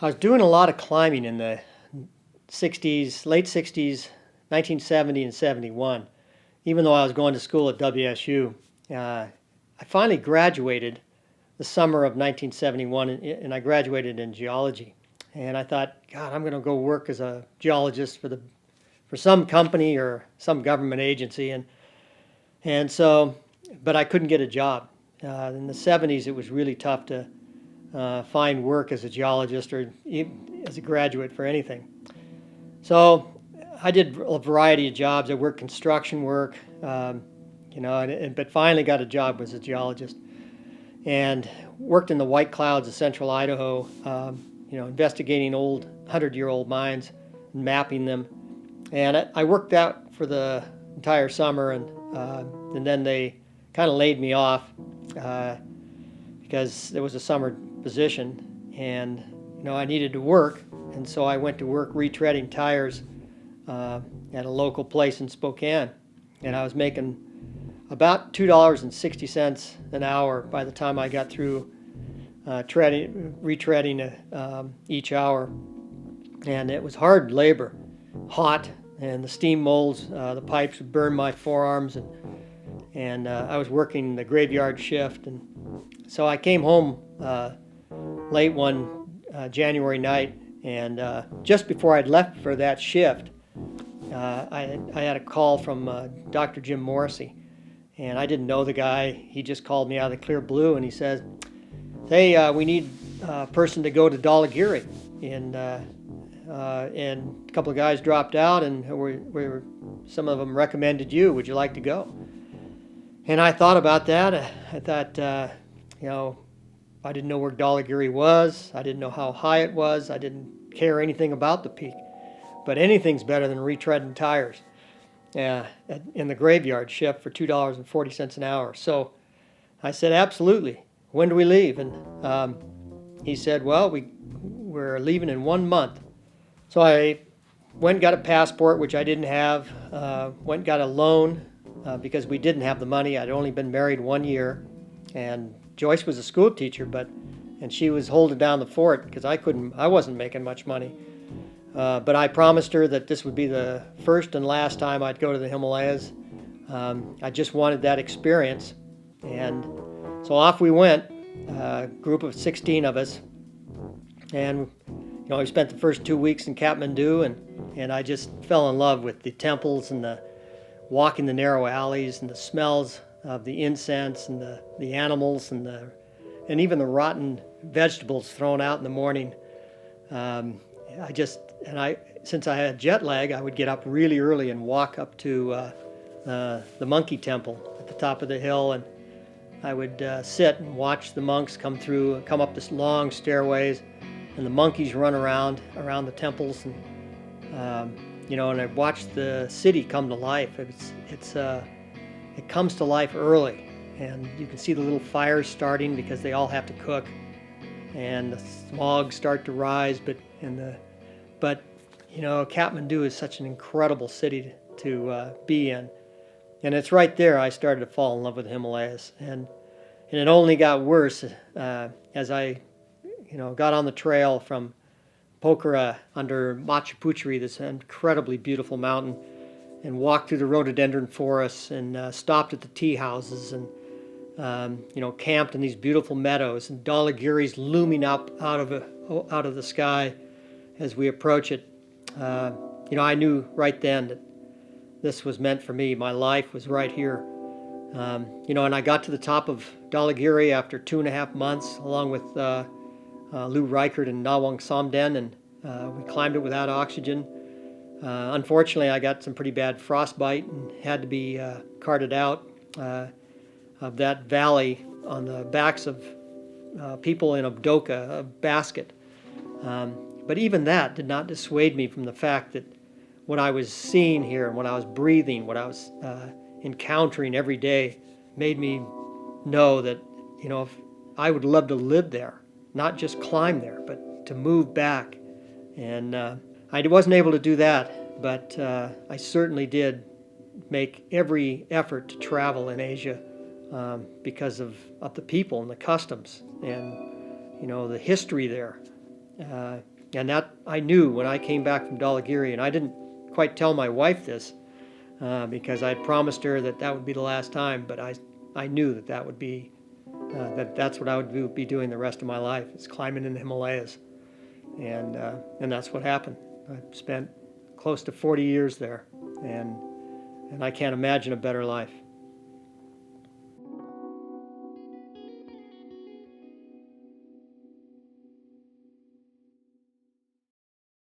I was doing a lot of climbing in the 60s, late 60s, 1970 and 71. Even though I was going to school at WSU, I finally graduated the summer of 1971, and I graduated in geology. And I thought, God, I'm going to go work as a geologist for some company or some government agency, and so, but I couldn't get a job. In the 70s, it was really tough to find work as a geologist or as a graduate for anything. So I did a variety of jobs. I worked construction work, but finally got a job as a geologist and worked in the White Clouds of central Idaho, investigating old 100-year-old mines and mapping them. And I worked out for the entire summer, and then they kind of laid me off because there was a summer position, and I needed to work, and so I went to work retreading tires at a local place in Spokane, and I was making about $2.60 an hour by the time I got through retreading each hour, and it was hard labor, hot, and the steam molds, the pipes would burn my forearms, and I was working the graveyard shift, and so I came home late one January night, and just before I'd left for that shift, I had a call from Dr. Jim Morrissey, and I didn't know the guy. He just called me out of the clear blue, and he says, "Hey, we need a person to go to Dhaulagiri," and a couple of guys dropped out, and some of them recommended you. Would you like to go? And I thought about that. I thought, I didn't know where Dhaulagiri was. I didn't know how high it was. I didn't care anything about the peak. But anything's better than retreading tires in the graveyard shift for $2.40 an hour. So I said, absolutely. When do we leave? And he said, well, we're leaving in 1 month. So I went and got a passport, which I didn't have. Went and got a loan because we didn't have the money. I'd only been married 1 year, and Joyce was a school teacher, and she was holding down the fort because I wasn't making much money. But I promised her that this would be the first and last time I'd go to the Himalayas. I just wanted that experience, and so off we went, a group of 16 of us, and we spent the first 2 weeks in Kathmandu, and I just fell in love with the temples and the walking the narrow alleys and the smells of the incense and the animals and even the rotten vegetables thrown out in the morning. Since I had jet lag, I would get up really early and walk up to the monkey temple at the top of the hill, and I would sit and watch the monks come up this long stairways, and the monkeys run around the temples, and and I watched the city come to life. It comes to life early, and you can see the little fires starting because they all have to cook, and the smog start to rise. But Kathmandu is such an incredible city to be in, and it's right there I started to fall in love with the Himalayas, and it only got worse as I got on the trail from Pokhara under Machu Picchu, this incredibly beautiful mountain, and walked through the rhododendron forests and stopped at the tea houses and camped in these beautiful meadows, and Dhaulagiri's looming up out of the sky as we approach it. I knew right then that this was meant for me. My life was right here. And I got to the top of Dhaulagiri after 2.5 months, along with Lou Reichert and Nawang Somden, and we climbed it without oxygen. Unfortunately, I got some pretty bad frostbite and had to be carted out of that valley on the backs of people in a doka, a basket. But even that did not dissuade me from the fact that what I was seeing here and what I was breathing, what I was encountering every day, made me know that if I would love to live there, not just climb there, but to move back. And I wasn't able to do that, but I certainly did make every effort to travel in Asia because of the people and the customs and the history there. And that I knew when I came back from Dhaulagiri, and I didn't quite tell my wife this because I promised her that that would be the last time, but I knew that that would be, that's what I would be doing the rest of my life, is climbing in the Himalayas. And that's what happened. I spent close to 40 years there, and I can't imagine a better life.